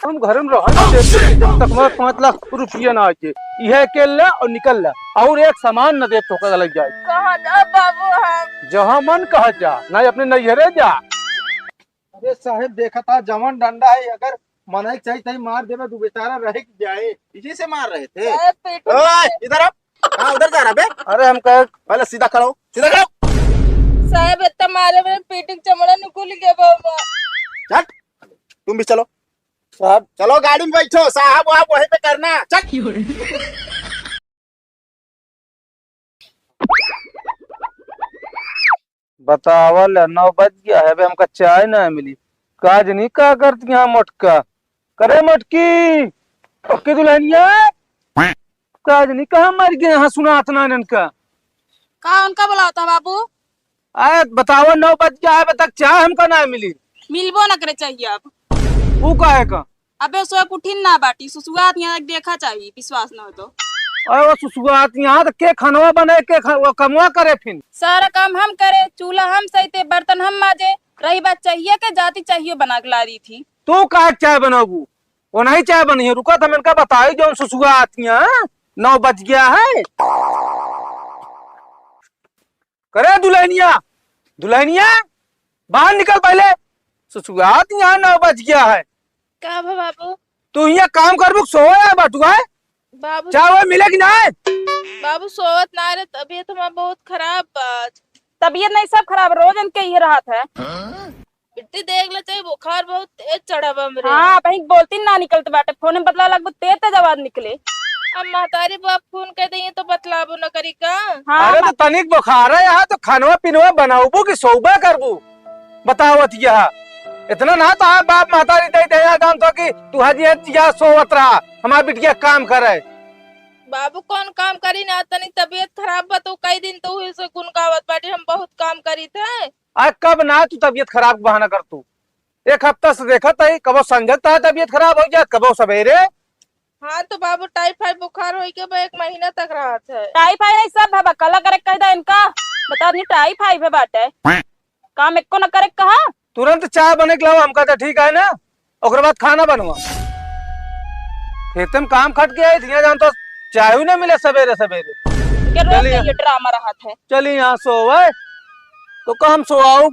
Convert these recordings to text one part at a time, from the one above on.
हम घर में रह जब तक मैं 5 लाख रुपया ना आके यह के ले और निकल ला और एक सामान न दे तो लग जाए। कहाँ जा बाबू हम? जहाँ मन कहा जा ना अपने नैहरे जा। अरे साहब देखा था जवान डंडा है, अगर मना चाहिए तही मार देवे तू बेचारा रह जाए। इसी से मार रहे थे। साहब पेट ओए इधर आ। हाँ उधर जा रहा बे। अरे हम कहे पहले सीधा खड़ा हो, सीधा खड़ा हो। साहब इतना मारे मेरे पेट का चमड़ा निकल गया बाबा। चल तुम भी चलो साहब, चलो गाड़ी में बैठो साहब, आप वहीं पे करना। चल बतावल 9 बज गया है, हमका चाय ना मिली। काज नहीं का करती यहाँ मोटका करे मोटकी ओके दुल्हनिया काज नहीं कहा मर गए यहाँ सुनात ना इनका। कहाँ उनका बुलाओ था बाबू? आए बताओ 9 बज गया है, तक चाय हमका ना मिली। मिलबो न करे चाहिए अब। वो का है का अबे सो कुठिन ना बाटी सुसुआत यहाँ देखा चाहिए, विश्वास न हो तो। और वो सुसुआत यहाँ तो के खनवा बने के वो कमवा करे फिर। सारा काम हम करे, चूल्हा हम सहीते, बर्तन हम माजे। रही बात चाहिए के जाती चाहिए बना के ला रही थी। तू का चाय बनाबू वो नहीं चाय बनी है। रुका था मैंने बताई जो सुसुआत यहाँ 9 बज गया है। करे दुल्हनिया दुल्हनिया बाहर निकल पहले। सुसुआत यहाँ 9 बज गया है। का बाबू? तू यहाँ काम करबू सोया बटुआ बाबू चाय मिलेगी ना। बाबू सोवत ना रे, तबीयत हमारा बहुत खराब बा। तबीयत नहीं सब खराब, रोज इनके ये राहत है। बिट्टी देख ले चाहिए, बुखार बहुत तेज चढ़ा बा मेरे। हाँ भाई बोलती ना निकलते बाटे, फोन में बतला लगभग तेज आवाज निकले। अब महतारी बाप फोन कर दिए तो बतलाबो न करी का। हाँ अरे तो तनिक बुखार है यहाँ तो खानवा पीनवा बनाऊबू कि सोबा करबू बतावत यहाँ इतना ना तो आप बाप महतारी दे दे जान तो कि तू हजी या सोवत रहा हमार बिटिया काम करे। बाबू कौन काम करी ना, तनी तबीयत खराब बा तो कई दिन तो हुए से गुन गावत बाटे, हम बहुत काम करी थे। आज कब ना तू तबीयत खराब बहाना कर तू। एक हफ्ता से देखत है कबो संजत है तबीयत खराब हो जात कबो सवेरे। हाँ तो बाबू टाइफाइड बुखार हो के बा 1 महीना तक रहा था। टाइफाइड नहीं सब है कला करे कह दा इनका बता नहीं टाइफाइड है बाटे काम एको न करे कहा। तुरंत चाय बने के लाओ हमका तो ठीक है ना। ओकर बाद खाना बनवा खेतम काम खट के आई थी जान तो चाय ना मिले सवेरे सवेरे। के रोज ये ड्रामा रहा था। चली यहाँ सोवे तो काम सोआऊ।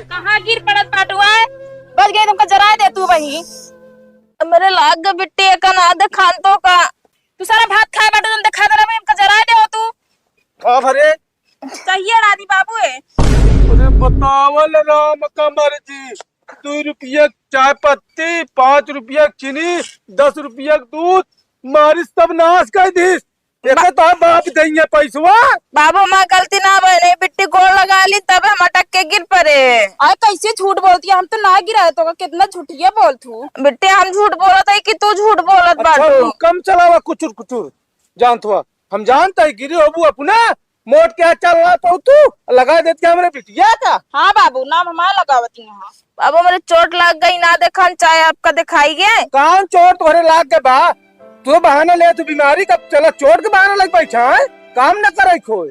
कहाँ गिर पड़त पाटुआ बच गई तुमको जरा दे तू वही मेरे लाग गए बिट्टी का ना दे खान तो का तू सारा भात खाए बाटू तुम दिखा दे रहा हमको जरा दे हो तू का भरे चाहिए रानी बाबू है। अरे बतावल राम का मर्जी 2 रुपया चाय पत्ती 5 रुपया चीनी 10 रुपया दूध मारी सब नाश कर दी। एक तो बाप देंगे पैसवा। बाबू माँ गलती ना बने बिट्टी गोड़ लगा ली तब हम अटक के गिर पड़े। अरे कैसे झूठ बोलती है, हम तो ना गिरा तो कितना झूठिया बोल तू। बिट्टी हम झूठ बोलत है कि तू झूठ बोलत अच्छा बाटू। कम चलावा कुचुर कुचुर जानत हुआ हम जानता है गिरी होबू अपना मोट के चल रहा तो तू लगा देती हमारे बिटिया का। हाँ बाबू नाम हमारा लगावती है। बाबू मेरे चोट लग गई ना देखा चाहे आपका दिखाई गया कान चोट तोहरे लाग के बा तू बहाना ले तू बीमारी का चला चोट के बहाना लग बैठा है काम न करे खोए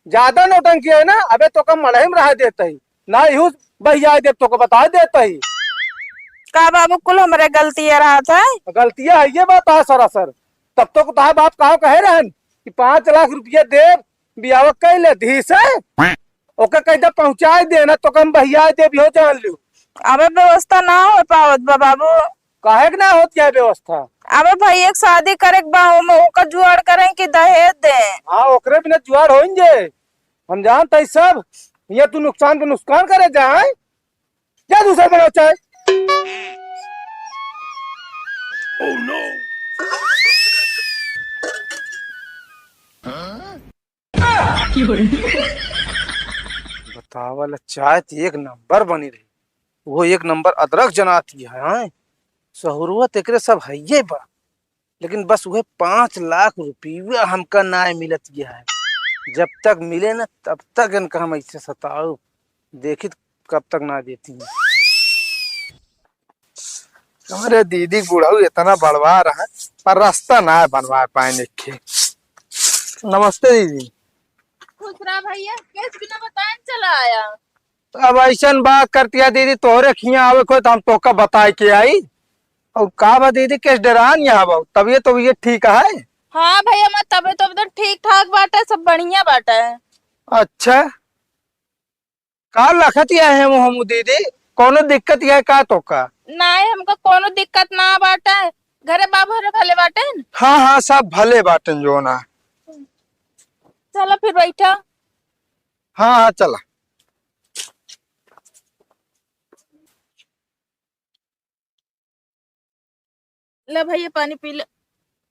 ज्यादा नौटंकी है ना। अबे तो कम मलहम रहा देता ही ना यूज भैया दे तो को बता देता ही का बाबू कुल हमारे गलती रहा था। गलतियां है ये बात है सरासर। तब तो ताहा बाप कहा कहे रहन कि 5 लाख रुपया दे बियाह कह ले धी से ओके कह दे पहुंचाए देना तो कम भैया दे भी हो जान लू। अबे व्यवस्था ना हो पावत बा बाबू काहे ना होती है व्यवस्था। अबे भाई एक शादी करे का जुआड़ करें कि दहेज दे। हाँ ओकरे बिना जुआर होंगे हम जानते सब। ये तू नुकसान पे नुकसान करे जाए क्या दूसरा बनाओ चाहे। oh, no. बतावल चाय तो 1 नंबर बनी रही वो 1 नंबर अदरक जनाती है। सहूरुत एक सब है ये बा लेकिन बस वह 5 लाख रुपया हमका ना मिलत गया है। जब तक मिले ना तब तक इनका हम ऐसे सताओ देखी कब तक ना देती है। हमारे दीदी बूढ़ा इतना बढ़वा रहा है पर रास्ता ना बनवा पाए लिखे। नमस्ते दीदी। खुश रहा भैया, केस बिना बताए चला आया। अब ऐसा बात करती दीदी, तोहरे खिया आवे को तो हम तोका बताए के आई। और का बा दीदी, केस डरान यहाँ बहु तबीयत ठीक है? हाँ भैया, मैं तबीयत तो ठीक ठाक बाटा है, सब बढ़िया बाटा है। अच्छा, का लखत है हम दीदी, कोनो दिक्कत है का तोका? नहीं, हमको कोनो दिक्कत ना बाटा है। घरे बाबू हरे भले बाटे न? हाँ हाँ, सब भले बाटन जो ना। चलो फिर बैठा। हाँ हाँ चला। ले भैया पानी पी ले।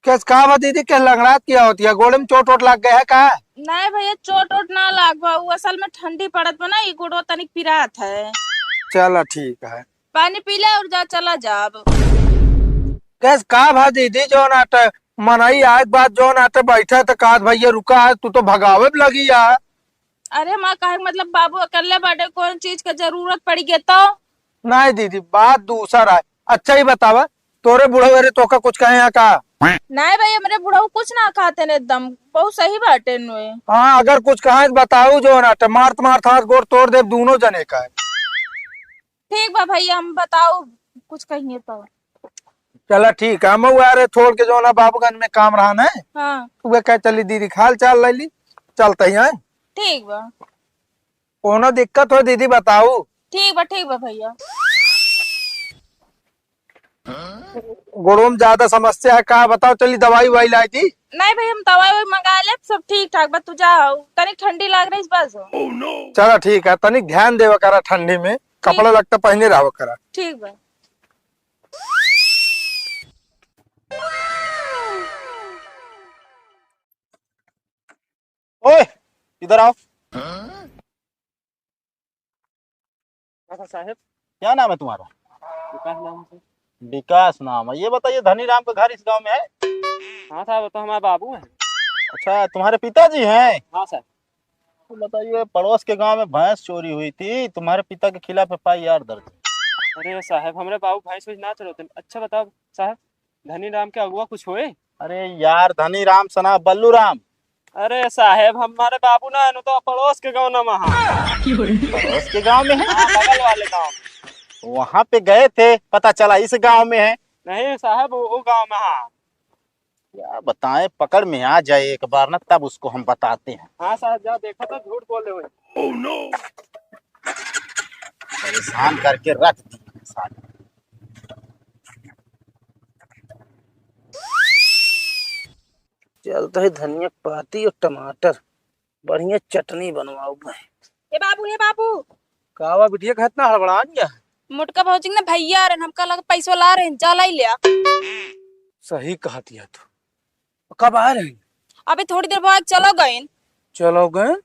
कैस का बा दीदी, क्या लंगड़ात किया होती है? गोड़े में चोट वोट लग गया है का? नहीं भैया, चोट वोट ना लाग भाऊ, असल में ठंडी पड़त बना, ये गुड़ो तनिक पिरात है। चला ठीक है। पानी पी ले और जा, चला जा अब। कैस का भा दीदी, जो नाट मनाई आज बात जो नाट बैठा तो का भैया रुका है, तू तो भगावे भी लगी यार। अरे माँ, काहे मतलब बाबू अकेले बाटे, कौन चीज का जरूरत पड़ी गई तो? नहीं दीदी, बात दूसरा है। अच्छा ही बतावा, तोरे बुढ़े वेरे तोका कुछ कहे यहाँ का? नहीं भैया, मेरे बुढ़ा कुछ ना खाते ने, एकदम बहुत सही बाटे नुए। हाँ, अगर कुछ कहे तो बताऊ जो नाट, मारत मारत हाथ गोड़ तोड़ दे दोनों जने का है। ठीक बा भैया, हम बताओ कुछ कहिए तो। चला ठीक है, हम आ रहे छोड़ के जो ना बाबूगंज में काम रहा है। हाँ वे कह चली दीदी, खाल चाल ले ली, चलते ही है। ठीक बा। कोनो दिक्कत हो दीदी बताऊ। ठीक बा भैया। गुड़ों में ज्यादा समस्या है का बताओ, चली दवाई ववाई लाई थी? नहीं भैया, हम दवाई ववाई मंगा ले, सब ठीक ठाक बा, तू जाओ, तनिक ठंडी लाग रही बस। चला ठीक है, तनिक ध्यान देवा करा, ठंडी में कपड़ा लगता पहने रहा करा। ठीक बा। ओए इधर आओ। साहब, क्या नाम है तुम्हारा? विकास नाम से। विकास नाम है। ये बताइए, धनी राम का घर इस गांव में है? हाँ साहब, तो हमारे बाबू हैं। अच्छा, तुम्हारे पिताजी हैं? हाँ सर। तो बताइए, पड़ोस के गांव में भैंस चोरी हुई थी, तुम्हारे पिता के खिलाफ FIR दर्ज। अरे साहब, हमारे बाबू भैंस वैस ना चलाते। अच्छा बताओ साहब, धनी राम के अगुआ कुछ हुए? अरे यार, धनी राम सना बल्लू राम। अरे साहब, हमारे बाबू ना है तो पड़ोस के गाँव ना वहाँ। पड़ोस के गांव में है? हाँ, बगल वाले गाँव में। वहां पे गए थे, पता चला इस गांव में है। नहीं साहब, वो गाँव में। हाँ क्या बताएं, पकड़ में आ जाए एक बार ना, तब उसको हम बताते हैं। हाँ साहब, जा देखा तो झूठ बोले हुए। परेशान करके रख दिए साले। चलता है धनिया पाती और टमाटर, बढ़िया चटनी बनवाऊ मैं। हे बाबू। कावा बिटिया का इतना हड़बड़ा गया? मोटका भौजी ने भैया आ रहे, हमका लगा पैसा ला रहे, जा लाई लिया। सही कहा दिया तू। कब आ रहे हैं? अबे थोड़ी देर बाद चलो गए। चलो गए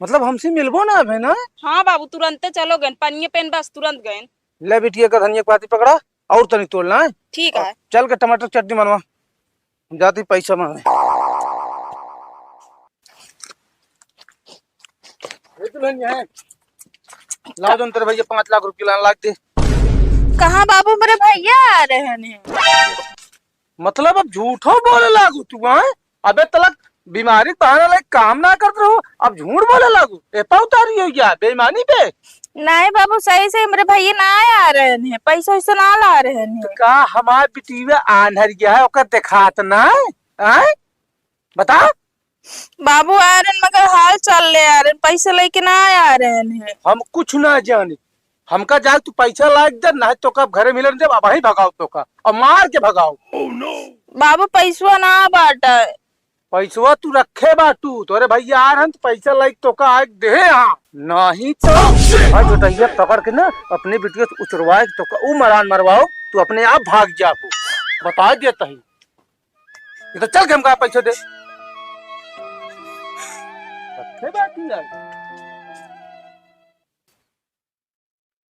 मतलब हमसे मिलबो ना है ना? हाँ बाबू, तुरंत चलो गए, पनिये पेन बस तुरंत गए। ले बिटिया का धनिया पाती पकड़ा और तनी तोड़ना है। ठीक है। चल के टमाटर चटनी बनवा, हम जाती पैसा मांगे। लाओ जो तेरे भैया 5 लाख रुपए लाने लाग दे। कहाँ बाबू, मेरे भैया आ रहे हैं। मतलब अब झूठो बोले लागू तू? अबे तलक बीमारी बहाना लायक काम ना करते रहो, अब झूठ बोले लागू? एपा उतारी हो क्या बेईमानी पे? नहीं बाबू, सही से मेरे भैया ना आ रहे हैं, पैसा वैसा ना ला रहे हैं। का हमार बिटिया आन्हर गया है, ओकर दिखात ना है? बता। बाबू आ रहे हैं, मगर हाल चल ले आ रहे हैं, पैसा लेके ना आ रहे हैं। हम कुछ ना जाने, हमका जाल तू पैसा लायक दे, ना तो कब घरे मिलन दे, अब वही भगाओ तो का और मार के भगाओ। बाबू पैसा ना बाटा। पैसवा तू रखे बाटू, तोरे भैया आ रहे तो पैसा लायक तो का आग दे। हाँ नहीं तो जोटैया पकड़ के ना अपने बिटिया से उचरवाए तो का ऊ मरान मरवाओ, तू अपने आप भाग जा को बता देता ही। ये तो चल के हमका पैसा दे।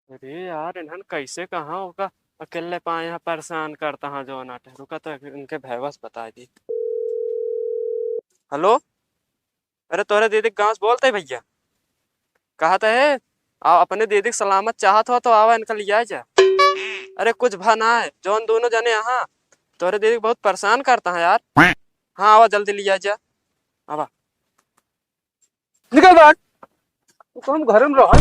अरे यार, इन्हन कैसे कहाँ होगा, अकेले पाए यहाँ परेशान करता हाँ जो नाटे। रुका तो इनके भैवस बता दी। हेलो, अरे तोरे दीदी गाँव से बोलते भैया, कहा तो है अपने दीदी की सलामत चाहत हो तो आवा इनका लिया जा। अरे कुछ भा ना है, जौन दोनों जने यहाँ तोरे दीदी बहुत परेशान करता है यार। हाँ आवा जल्दी लिया जा। आवा निकल बाहर। तो हम घर में रह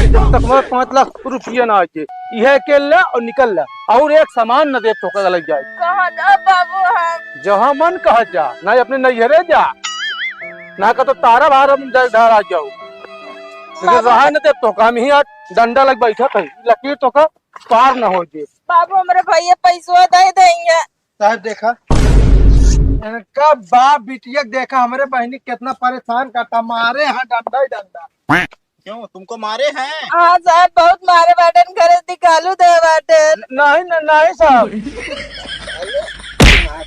जब तक मैं 5 लाख रुपया ना आके यह के ला और निकल ला और एक सामान न दे तो लग जाए। कहाँ जा बाबू हम? जहाँ मन कहा जा, ना अपने नैहरे जा, ना का तो तारा बाहर हम घर आ जाओ। लेकिन रहा न दे तो हम ही डंडा लग बैठा था, लकीर तो का पार न हो जे। बाबू हमारे भैया पैसवा दे देंगे। साहब देखा इनका बाप बिटिया देखा हमारे बहनी कितना परेशान करता, मारे हैं डंडा ही डंडा। क्यों तुमको मारे हैं? हाँ साहब बहुत मारे बाटन, घर निकालू दे बाटन। नहीं साहब,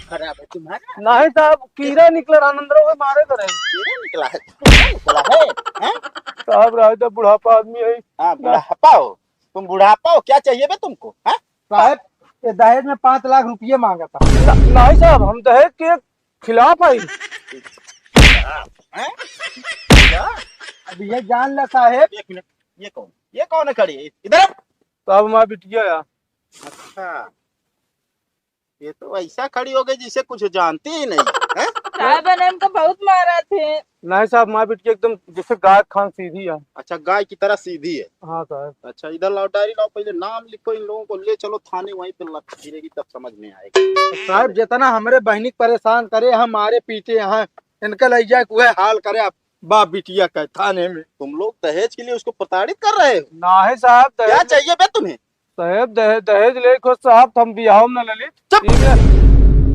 खराब है तुम्हारा। नहीं साहब, कीड़ा निकला आनंदराव के मारे करे। कीड़ा निकला है? निकला है? हैं? साहब राजा बुढ़ापा आदमी है। हाँ बुढ़ापा हो तुम, बुढ़ापा हो। क्या चाहिए बे तुमको? हैं? साहब ये दहेज में 5 लाख रुपये मांगा था। नहीं साहब, हम दहेज के खिलाफ आई। हैं? क्या? अब ये जान ला साहेब। एक मिनट, ये कौन है खड़ी है? इधर आओ। साहब हमारी बिटिया या। अच्छा, ये तो ऐसा खड़ी हो गई जिसे कुछ जानती ही नहीं है। साहब ने हमको बहुत मारा थे। नहीं साहब, हमारी बिटिया एकदम जैसे गाय खान सीधी है। अच्छा, गाय की तरह सीधी है। हाँ साहब। अच्छा इधर लाओ, डायरी लाओ, पहले नाम लिखो, इन लोगों को ले चलो थाने, वहीं पे लत गिरेगी तब समझ में आएगा। साहब जितना हमारे बहनी को परेशान करे, हम मारे पीटे यहाँ इनका ले जाए वह हाल करे आप बाप बिटिया का थाने में। तुम लोग दहेज के लिए उसको प्रताड़ित कर रहे हो? नहीं साहब, क्या दहेज चाहिए बे तुम्हें? साहब दहेज ले खुद साहब, हम बिहाव में ललित। चुप! ठीक है।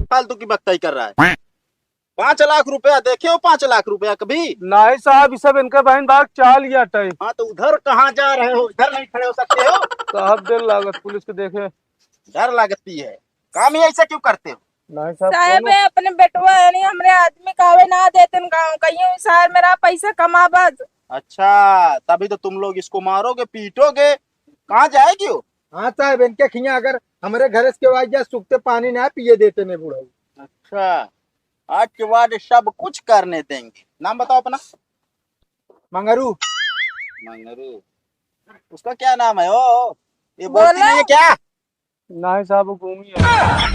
फालतू की बकताई कर रहा है। 5 लाख रुपया देखे हो? 5 लाख रुपया कभी? नहीं साहब, ये सब इनका बहन बाग चाल लिया टई। हाँ तो उधर कहाँ जा रहे हो? इधर नहीं खड़े हो सकते हो? साहब दिल लागत पुलिस के देखे। डर लगती है, काम ही ऐसा क्यों करते हो? नहीं साहब, साहब अपने बेटवा है नहीं, हमरे आदमी कावे ना देते गाँव कहीं साहब मेरा पैसा कमा बस। अच्छा तभी तो तुम लोग इसको मारोगे पीटोगे। कहाँ जाएगी वो? हाँ साहब, इनके खिया अगर हमारे घर के वाइज सूखते पानी ना पिए देते ने बूढ़ा। अच्छा, आज के बाद सब कुछ करने देंगे। नाम बताओ अपना। मंगरू। मंगरू? उसका क्या नाम है? ओ ये बोलती नहीं है क्या? नहीं साहब, वो घूमी है।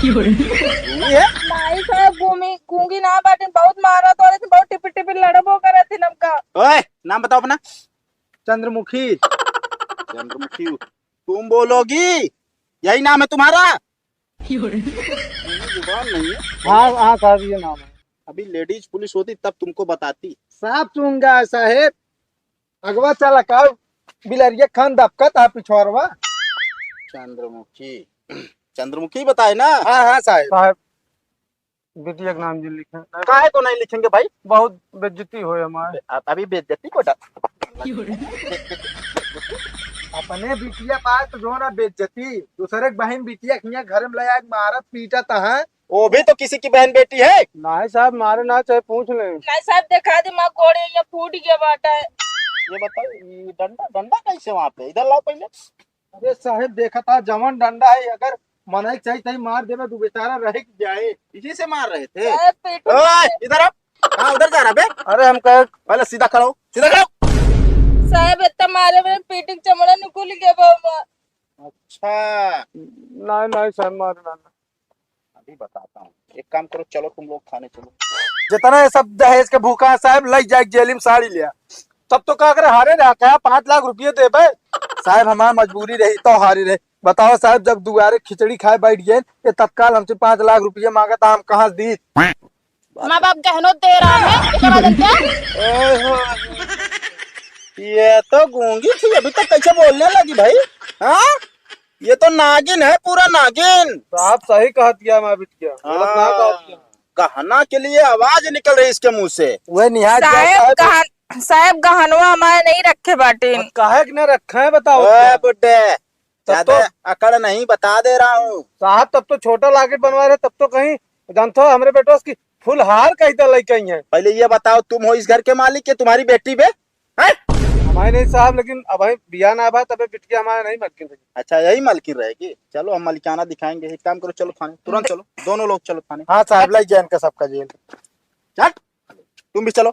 घूमी है? नहीं साहब गूंगी ना बाटे, बहुत मारा तो बहुत टिपी टिपी लड़बो करे थे नमका। ओए नाम बताओ अपना। चंद्रमुखी। चंद्रमुखी? तुम बोलोगी? यही नाम है तुम्हारा? जुबान नहीं है। हाँ साहब, ये नाम है। अभी लेडीज पुलिस होती तब तुमको बताती। साहब चूंगा साहेब, अगवा चला का बिलरिया खान दबका था पिछवारवा। चंद्रमुखी? चंद्रमुखी बताए ना? हाँ साहेब। साहब बिटिया का नाम जो लिखे। काहे को नहीं लिखेंगे भाई? बहुत बेइज्जती हो हमारे। अभी बेइज्जती को अपने बिटिया पास तो जो ना बेइज्जती, दूसरे के बहन बिटिया खिया घर में लाया मारत पीटा था। वो भी तो किसी की बहन बेटी है। नहीं साहब, मारे ना चाहे पूछ ले। नहीं साहब देखा दे माँ घोड़े ये फूट गया बाटा है। ये बताओ, ये डंडा डंडा कैसे वहाँ पे? इधर लाओ पहले। अरे साहेब देखा था जवान डंडा है, अगर मनाई चाहिए तही मार देवे तो बेचारा रह जाए। इसी से मार रहे थे? साहब पेट ओए इधर आओ। हाँ उधर जा रहा बे? अरे हम कहे पहले सीधा खड़ा हो, सीधा खड़ा हो। साहब इतना मारे मेरे पेट का चमड़ा निकल गया बाबा। अच्छा नहीं साहब, मारे ना। अभी बताता हूँ। एक काम करो, चलो तुम लोग थाने चलो। जितना ये सब दहेज के भूखा है साहब, लग जाए जेल में साड़ी लिया। तब तो क्या करे, हारे रहा क्या 5 लाख रुपये दे भाई साहब, हमारा मजबूरी रही तो हारी रहे। बताओ साहब, जब दुआरे खिचड़ी खाए बैठ गए, ये तत्काल हमसे 5 लाख रुपये मांगा था, हम कहाँ दी। माँ बाप गहनों दे रहा है ये तो गूंगी थी, अभी तक कैसे बोलने लगी भाई? हाँ ये तो नागिन है, पूरा नागिन। साहब सही कहा दिया हमारी बिटिया, गलत ना कहा दिया। गहना के लिए आवाज निकल रही इसके मुंह से। वह निहाज साहब गहनवा हमारे नहीं रखे बाटे। काहे कि न रखे हैं बताओ। ओए बुड्ढे, तब ज्यादा तो अकड़ नहीं, बता दे रहा हूँ। साहब तब तो छोटा लाकेट बनवा रहे, तब तो कहीं जानते हो हमारे बेटो की फुल हार कहीं तो लग गई है। पहले ये बताओ, तुम हो इस घर के मालिक के तुम्हारी बेटी बे? हैं? हमारे नहीं साहब, लेकिन अब बिया ना आवा तब बिटिया हमारे नहीं मटकी थी। अच्छा यही मालकिन रहेगी? चलो हम मालिकाना दिखाएंगे। एक काम करो, चलो थाने, तुरंत चलो, दोनों लोग चलो थाने। हाँ साहब, लग जाए इनका सबका जेल। चल तुम भी चलो।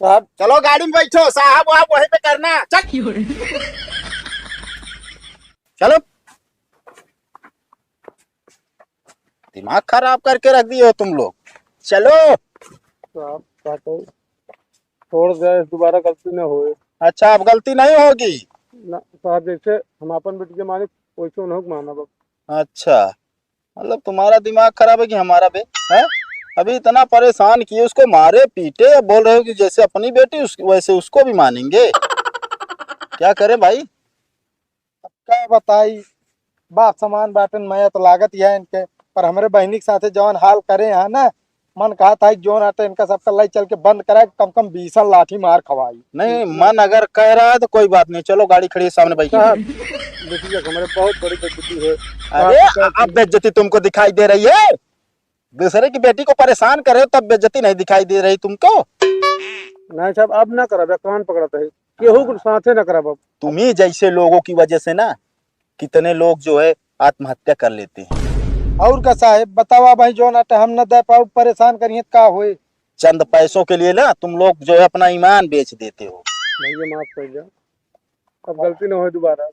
साहब चलो गाड़ी में बैठो, साहब आप वहीं पे करना। चल चलो। दिमाग खराब करके रख दिए हो तुम लोग। चलो साहब क्या कहो, छोड़ दे, दोबारा गलती न होए। अच्छा अब गलती नहीं होगी। ना साहब, जैसे हम अपन बेटी के मालिक वैसे उन्हें माना बस। अच्छा मतलब तुम्हारा दिमाग खराब है कि हमारा बे है? अभी इतना परेशान किए उसको, मारे पीटे, अब बोल रहे हो कि जैसे अपनी बेटी वैसे उसको भी मानेंगे। क्या करे भाई? क्या बताई, बाप समान बाटन मैं तो लागत है इनके, पर हमारे बहनी के साथे जौन हाल करे हैं ना, मन कहा था कि जोन आटे इनका सबका लाई चल के बंद कराए, कम कम 20 लाठी मार खवाई। नहीं मन अगर कह रहा है तो कोई बात नहीं, चलो गाड़ी खड़ी है सामने बैठिए। बेटी हमारे बहुत बड़ी बेइज्जती है। अरे अब बेइज्जती तुमको दिखाई दे रही है? दूसरे की बेटी को परेशान करे हो तब बेइज्जती नहीं दिखाई दे रही तुमको? नहीं साहब, अब ना करा, कान पकड़ता है, केहू के साथे ना करा। अब तुम्ही जैसे लोगों की वजह से ना कितने लोग जो है आत्महत्या कर लेते हैं। और का साहेब बतावा भाई, जो नाटे हम न दे पाओ, परेशान करिए का होए। चंद पैसों के लिए ना तुम लोग जो है अपना ईमान बेच देते हो। भैया माफ कर जाओ, अब गलती न हो दोबारा।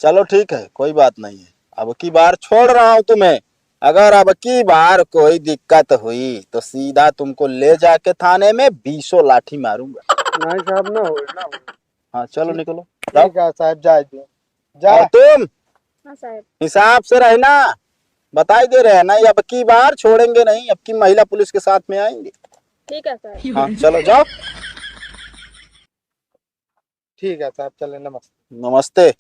चलो ठीक है, कोई बात नहीं है, अब की बार छोड़ रहा हूँ तुम्हें। अगर अब की बार कोई दिक्कत हुई तो सीधा तुमको ले जाके थाने में 20 लाठी मारूंगा। नहीं साहब, ना होए ना होए। हाँ चलो निकलो। ठीक है साहब, जाए दे जा। और तुम हाँ साहब। हिसाब से रहना, बताई दे रहे हैं ना, अब की बार छोड़ेंगे नहीं, अब की महिला पुलिस के साथ में आएंगे। ठीक है साहब। हाँ चलो जाओ। ठीक है साहब, चले, नमस्ते। नमस्ते।